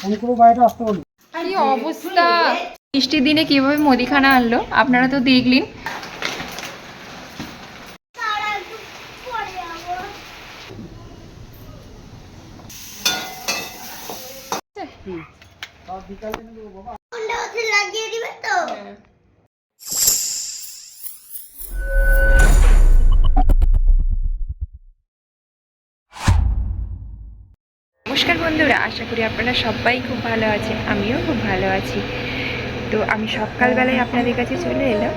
কি অবস্থা, বৃষ্টির দিনে কিভাবে মুদিখানা আনলো আপনারা তো দেখলেন। নমস্কার বন্ধুরা, আশা করি আপনারা সবাই খুব ভালো আছেন, আমিও খুব ভালো আছি। তো আমি সকালবেলায় আপনাদের কাছে চলে এলাম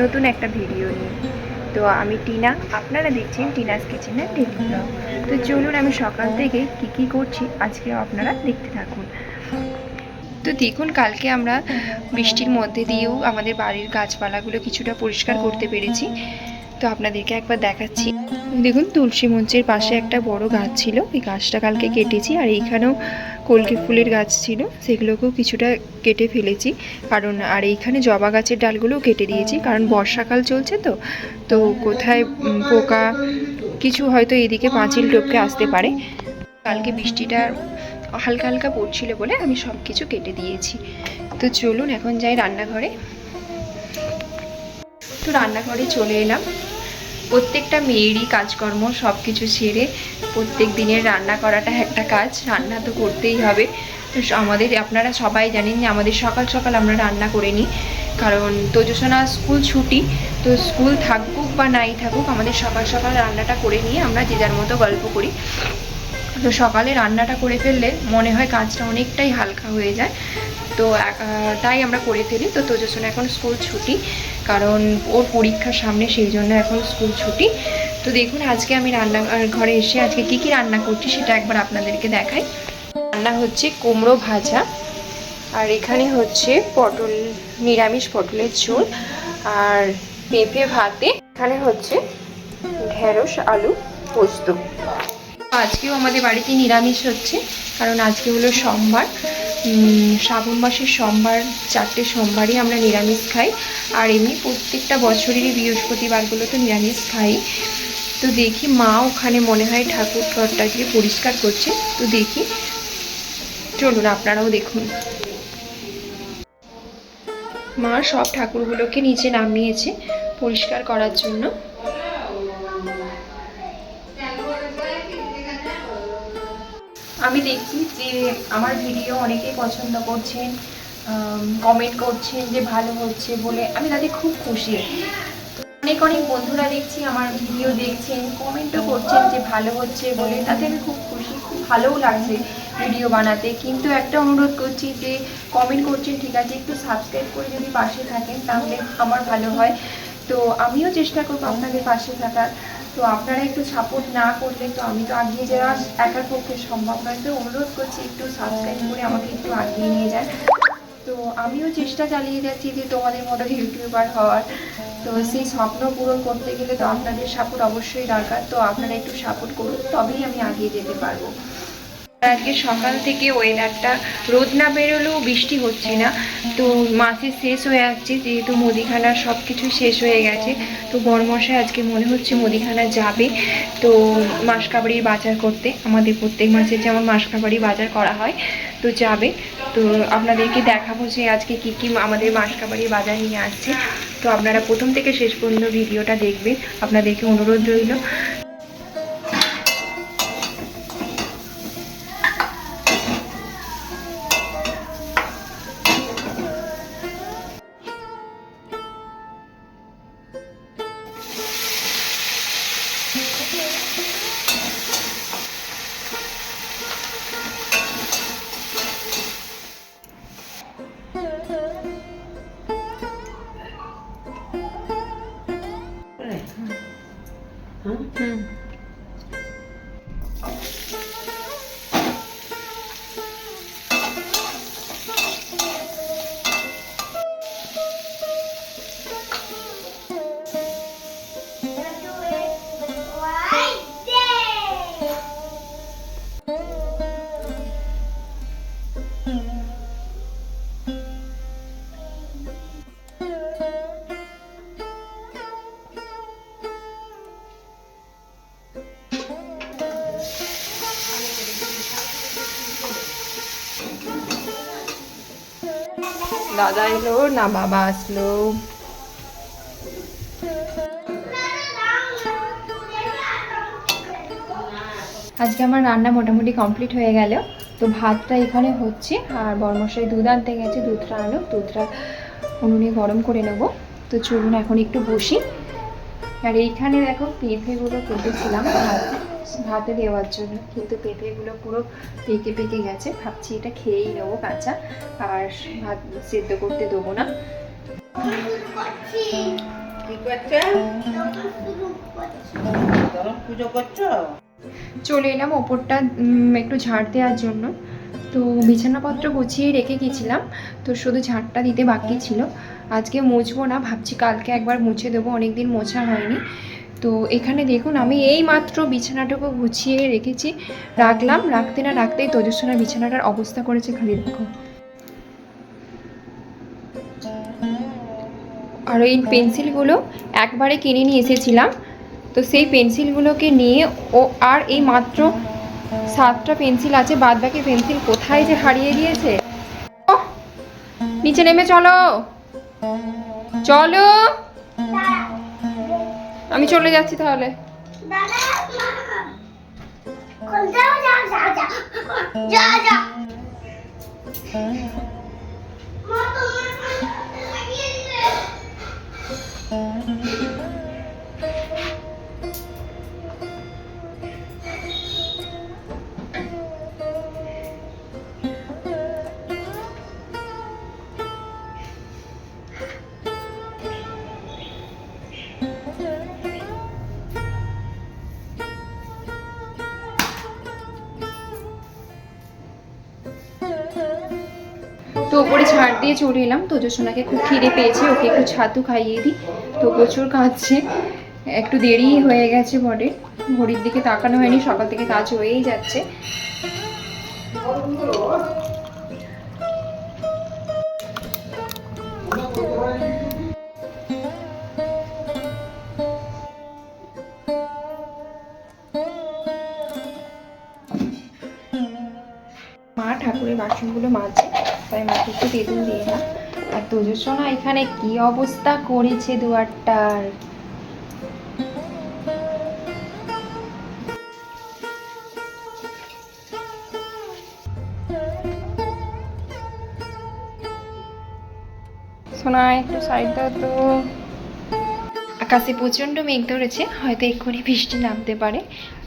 নতুন একটা ভিডিও নিয়ে। তো আমি টিনা, আপনারা দেখছেন টিনাস কিচেনের ডেইলি ব্লগ। তো চলুন আমি সকাল থেকে কি করছি আজকে আপনারা দেখতে থাকুন। তো দেখুন, কালকে আমরা বৃষ্টির মধ্যে দিয়েও আমাদের বাড়ির গাছপালাগুলো কিছুটা পরিষ্কার করতে পেরেছি। তো আপনাদেরকে একবার দেখাচ্ছি। দেখুন, তুলসী মঞ্চের পাশে একটা বড় গাছ ছিল, এই গাছটা কালকে কেটেছি। আর এইখানেও কলকে ফুলের গাছ ছিল, সেগুলোকেও কিছুটা কেটে ফেলেছি। কারণ আর এইখানে জবা গাছের ডালগুলোও কেটে দিয়েছি, কারণ বর্ষাকাল চলছে। তো কোথায় পোকা কিছু হয়তো এদিকে পাঁচিল টপকে আসতে পারে। কালকে বৃষ্টিটা হালকা হালকা পড়ছিল বলে আমি সব কিছু কেটে দিয়েছি। তো চলুন এখন যাই রান্নাঘরে। তো রান্নাঘরে চলে এলাম। প্রত্যেকটা মেয়েরই কাজকর্ম সব কিছু সেরে প্রত্যেক দিনের রান্না করাটা একটা কাজ, রান্না তো করতেই হবে। তো আমাদের, আপনারা সবাই জানেন যে আমাদের সকাল সকাল আমরা রান্না করে নিই, কারণ তোজসোনা স্কুল ছুটি। তো স্কুল থাকুক বা নাই থাকুক, আমাদের সকাল সকাল রান্নাটা করে নিয়ে আমরা যে যার মতো গল্প করি। তো সকালে রান্নাটা করে ফেললে মনে হয় কাজটা অনেকটাই হালকা হয়ে যায়। তো তাই আমরা করে ফেলি। তো তোজসোনা এখন স্কুল ছুটি, কারণ ওর পরীক্ষার সামনে, সেই জন্য এখন স্কুল ছুটি। তো দেখুন, আজকে আমি রান্নাঘরে এসে আজকে কি রান্না করছি সেটা একবার আপনাদেরকে দেখাই। রান্না হচ্ছে কুমড়ো ভাজা, আর এখানে হচ্ছে পটল, নিরামিষ পটলের ঝোল, আর পেঁপে ভাতে। এখানে হচ্ছে ঢেঁড়স আলু পোস্ত। আজকেও আমাদের বাড়িতে নিরামিষ হচ্ছে, কারণ আজকে হলো সোমবার। শ্রাবণ মাসের সোমবার, 4টে সোমবারই আমরা নিরামিষ খাই। আর এমনি প্রত্যেকটা বছরেরই বৃহস্পতিবারগুলো তো নিরামিষ খাই। তো দেখি মা ওখানে মনে হয় ঠাকুর ঘরটা দিয়ে পরিষ্কার করছে। তো দেখি, চলুন আপনারাও দেখুন। মা সব ঠাকুরগুলোকে নিচে নামিয়েছে পরিষ্কার করার জন্য। আমি দেখছি যে আমার ভিডিও অনেকেই পছন্দ করছেন, কমেন্ট করছেন যে ভালো হচ্ছে বলে, আমি তাতে খুব খুশি। অনেক অনেক বন্ধুরা দেখছি আমার ভিডিও দেখছেন, কমেন্টও করছেন যে ভালো হচ্ছে বলে, তাতে আমি খুব খুশি, খুব ভালোও লাগছে ভিডিও বানাতে। কিন্তু একটা অনুরোধ করছি যে কমেন্ট করছেন ঠিক আছে, একটু সাবস্ক্রাইব করে যদি পাশে থাকেন তাহলে আমার ভালো হয়। তো আমিও চেষ্টা করবো আপনাদের পাশে থাকার। তো আপনারা একটু সাপোর্ট না করলে তো আমি তো আগিয়ে যাওয়া একার পক্ষে সম্ভব নয়। তো অনুরোধ করছি একটু সাবস্ক্রাইব করে আমাকে একটু আগিয়ে নিয়ে যান। তো আমিও চেষ্টা চালিয়ে যাচ্ছি যে তোমাদের মতো ইউটিউবার হওয়ার। তো সেই স্বপ্ন পূরণ করতে গেলে তো আপনাদের সাপোর্ট অবশ্যই দরকার। তো আপনারা একটু সাপোর্ট করুন, তবেই আমি এগিয়ে যেতে পারবো। আজকে সকাল থেকে ওয়েদারটা, রোদ না বেরোলেও বৃষ্টি হচ্ছে না। তো মাসে শেষ হয়ে যাচ্ছে, যেহেতু মুদিখানা সব কিছু শেষ হয়ে গেছে। তো বড়মশাই আজকে মনে হচ্ছে মুদিখানা যাবে তো মাসকাবাড়ির বাজার করতে। আমাদের প্রত্যেক মাসে যেমন মাসকাবাড়ি বাজার করা হয়, তো যাবে। তো আপনাদেরকে দেখাবো যে আজকে কি আমাদের মাসকাবাড়ির বাজার নিয়ে আসছে। তো আপনারা প্রথম থেকে শেষ পর্যন্ত ভিডিওটা দেখবেন, আপনাদেরকে অনুরোধ রইল। দাদা এলো না বাবা আসলো। আজকে আমার রান্না মোটামুটি কমপ্লিট হয়ে গেল। তো ভাতটা এখানে হচ্ছে, আর বরমশাই দুধ আনতে গেছে, দুধটা আনো, দুধটা উনুনে গরম করে নেব। তো চলুন এখন একটু বসি। আর এইখানে দেখো পেঁপেগুলো কেটেছিলাম ভাতে দেওয়ার জন্য, কিন্তু পেঁপেগুলো পুরো পেকে পেকে গেছে। ভাবছি এটা খেয়েই নেবো কাঁচা, আর ভাত সেদ্ধ করতে দেবো না। চলে এলাম ওপরটা একটু ঝাড় দেওয়ার জন্য। তো বিছানাপত্র গুছিয়ে রেখে গেছিলাম, তো শুধু ঝাড়টা দিতে বাকি ছিল। আজকে মুছবো না, ভাবছি কালকে একবার মুছে দেবো, অনেকদিন মোছা হয়নি। তো এখানে দেখুন আমি এই মাত্র বিছানাটুকু গুছিয়ে রেখেছি, রাখতে না রাখতেই তেজস্বিনীর বিছানাটার অবস্থা করেছে খালি দেখো। আর এই পেন্সিলগুলো একবারে কিনে নিয়ে এসেছিলাম, তো সেই পেন্সিলগুলোকে নিয়ে ও আর এই মাত্র 7টা পেন্সিল আছে, বাদ বাকি পেন্সিল কোথায় যে হারিয়ে দিয়েছে। নিচে নেমে চলো চলো, আমি চলে যাচ্ছি তাহলে। তো ওপরে ছাড় দিয়ে চলে এলাম। তেজস্বিনীকে খুব খিদে পেয়েছে, ওকে একটু ছাতু খাইয়ে দিই। তো প্রচুর কাঁদছে, একটু দেরি হয়ে গেছে বটে, ঘড়ির দিকে তাকানো হয়নি, সকাল থেকে কাজ হয়েই যাচ্ছে। মা ঠাকুরের বাসনগুলো মাজছে, তাই মাকে একটু তেঁতুল দিয়ে না। আর তেজস্বিনী এখানে কি অবস্থা করেছে দুয়ারটার। সোনা একটু সাইড দাও তো। আকাশে প্রচণ্ড মেঘ ধরেছে, হয়তো এক্ষুনি বৃষ্টি নামতে পারে।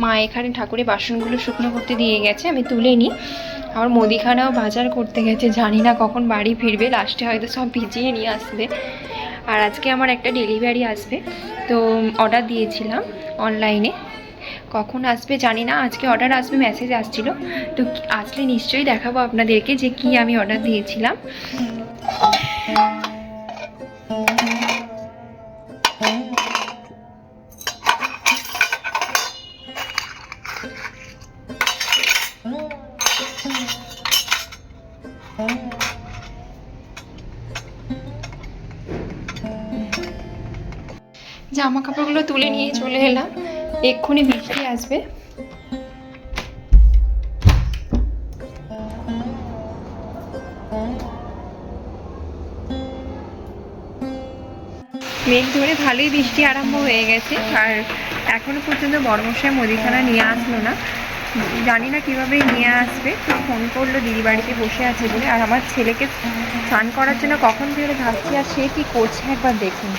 মা এখানে ঠাকুরের বাসনগুলো শুকনো করতে দিয়ে গেছে, আমি তুলে নিই। আর মুদিখানাও বাজার করতে গেছে, জানি না কখন বাড়ি ফিরবে, লাস্টে হয়তো সব ভিজিয়ে নিয়ে আসবে। আর আজকে আমার একটা ডেলিভারি আসবে, তো অর্ডার দিয়েছিলাম অনলাইনে, কখন আসবে জানি না। আজকে অর্ডার আসবে মেসেজ আসছিল, তো আসলে নিশ্চয়ই দেখাবো আপনাদেরকে যে কি আমি অর্ডার দিয়েছিলাম। জামা কাপড়গুলো তুলে নিয়ে চলে এলাম, এক্ষুনি বৃষ্টি আসবে। মেঘ ধরে ভালোই বৃষ্টি আরম্ভ হয়ে গেছে, আর এখনো পর্যন্ত বড়মশাই মুদিখানা নিয়ে আসলো না, জানি না কিভাবে নিয়ে আসবে। তো ফোন করলো দিদি বাড়িতে বসে আছে বলে। আর আমার ছেলেকে স্নান করার জন্য কখন ধরে ভাবছি, আর সে কি করছে একবার দেখুন।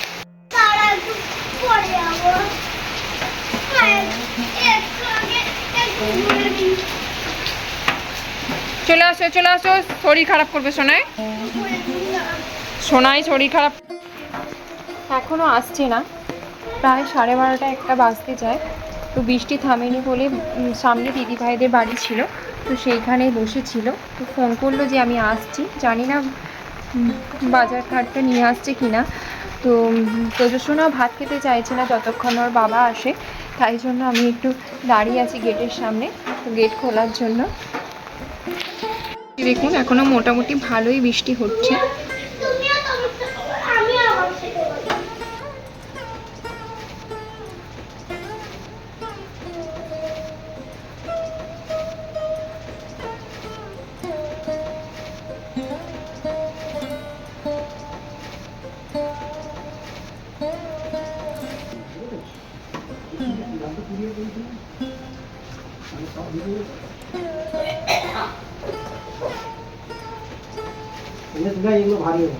চলে আসো চলে আসো, শরীর খারাপ করবে সোনাই, সোনাই শরীর খারাপ। এখনো আসছে না, প্রায় 12:30 একটা বাজতে যায়। তো বৃষ্টি থামেনি বলে সামনে দিদিভাইদের বাড়ি ছিল, তো সেইখানে বসেছিল। তো ফোন করলো যে আমি আসছি, জানি না বাজার ঘাটটা নিয়ে আসছে কিনা। তো তেজস্বিনীও ভাত খেতে চাইছে না যতক্ষণ ওর বাবা আসে, তাই জন্য আমি একটু দাঁড়িয়ে আছি গেটের সামনে, তো গেট খোলার জন্য। দেখুন এখনো মোটামুটি ভালোই বৃষ্টি হচ্ছে। এগুলো ভারী হবে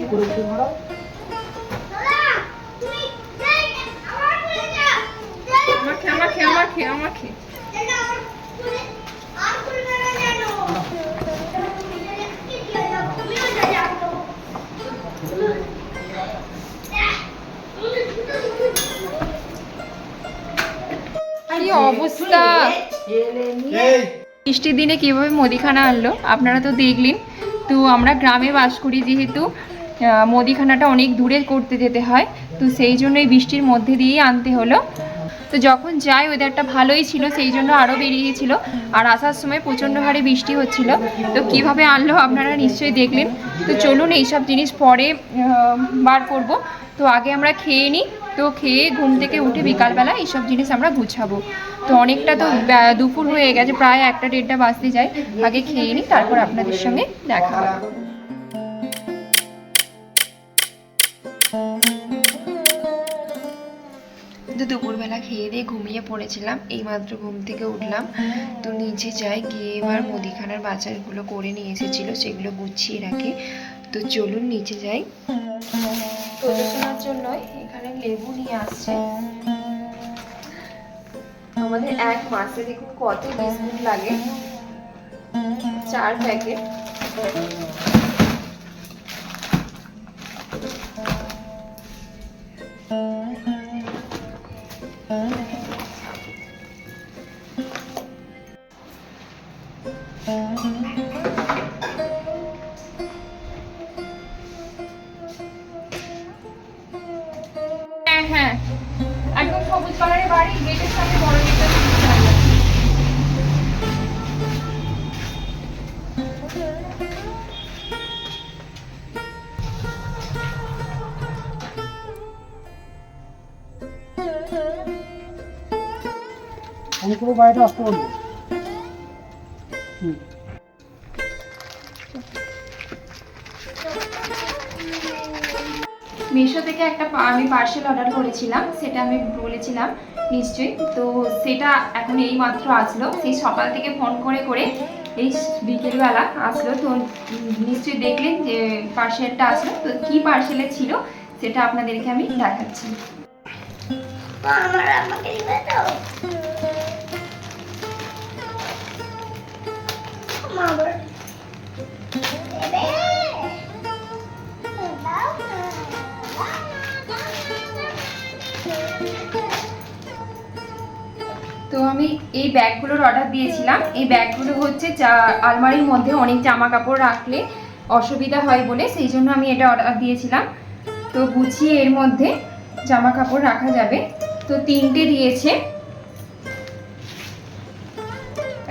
উপরে উঠে ধরো আমাকে কি অবস্থা। বৃষ্টির দিনে কিভাবে মুদিখানা আনলো আপনারা তো দেখলেন। তো আমরা গ্রামে বাস করি যেহেতু মুদিখানাটা অনেক দূরে করতে যেতে হয়, তো সেই জন্য এই বৃষ্টির মধ্যে দিয়েই আনতে হলো। তো যখন যাই ওয়েদারটা ভালোই ছিল, সেই জন্য আরও বেরিয়েছিল। আর আসার সময় প্রচণ্ড হারে বৃষ্টি হচ্ছিল। তো কিভাবে আনলো আপনারা নিশ্চয়ই দেখলেন। তো চলুন এইসব জিনিস পরে বার করব। তো আগে আমরা খেয়ে নিই। তো খেয়ে ঘুম থেকে উঠে বিকালবেলা এইসব জিনিস আমরা গুছাবো। তো অনেকটা তো দুপুর হয়ে গেছে, প্রায় 1টা-1:30 বাজতে যায়। আগে খেয়ে নিই, তারপর আপনাদের সঙ্গে দেখা হবে। তো দুপুরবেলা খেয়ে দিয়ে ঘুমিয়ে পড়েছিলাম, এইমাত্র ঘুম থেকে উঠলাম। তো নিচে যাই, গিয়ে এবার মুদিখানার বাজারগুলো করে নিয়ে এসেছিলো, সেগুলো গুছিয়ে রাখি। তো চলুন নিচে যাই। প্রদর্শনার জন্য এখানে লেবু নিয়ে আসছে। আমাদের এক মাসে দেখুন কত বিস্কুট লাগে, 4 প্যাকেট। হ্যাঁ, একদম সবুজ কালারের বাড়ি, গেটের সামনে বড় গেটটা। আমি পুরো বাড়িটা আসতে বলবো। মিশো থেকে একটা আমি পার্সেল অর্ডার করেছিলাম, সেটা আমি বলেছিলাম নিশ্চয়ই। তো সেটা এখন এই মাত্র আসলো, সেই সকাল থেকে ফোন করে করে এই বিকেলবেলা আসলো। তো নিশ্চয়ই দেখলেন যে পার্সেলটা আসলো। তো কী পার্সেলে ছিল সেটা আপনাদেরকে আমি দেখাচ্ছি। তো আমি এই ব্যাগগুলোর অর্ডার দিয়েছিলাম। এই ব্যাগগুলো হচ্ছে আলমারির মধ্যে অনেক জামা কাপড় রাখলে অসুবিধা হয় বলে, সেই জন্য আমি এটা অর্ডার দিয়েছিলাম। তো গুছিয়ে এর মধ্যে জামা কাপড় রাখা যাবে। তো 3টে দিয়েছে,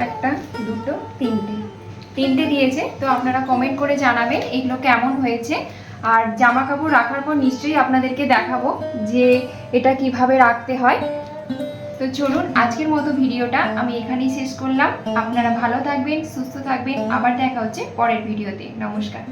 1, 2, 3টে দিয়েছে। তো আপনারা কমেন্ট করে জানাবেন এগুলো কেমন হয়েছে। আর জামা কাপড় রাখার পর নিশ্চয়ই আপনাদেরকে দেখাবো যে এটা কিভাবে রাখতে হয়। তো চলুন আজকের মতো ভিডিওটা আমি এখানেই শেষ করলাম। আপনারা ভালো থাকবেন, সুস্থ থাকবেন। আবার দেখা হচ্ছে পরের ভিডিওতে। নমস্কার।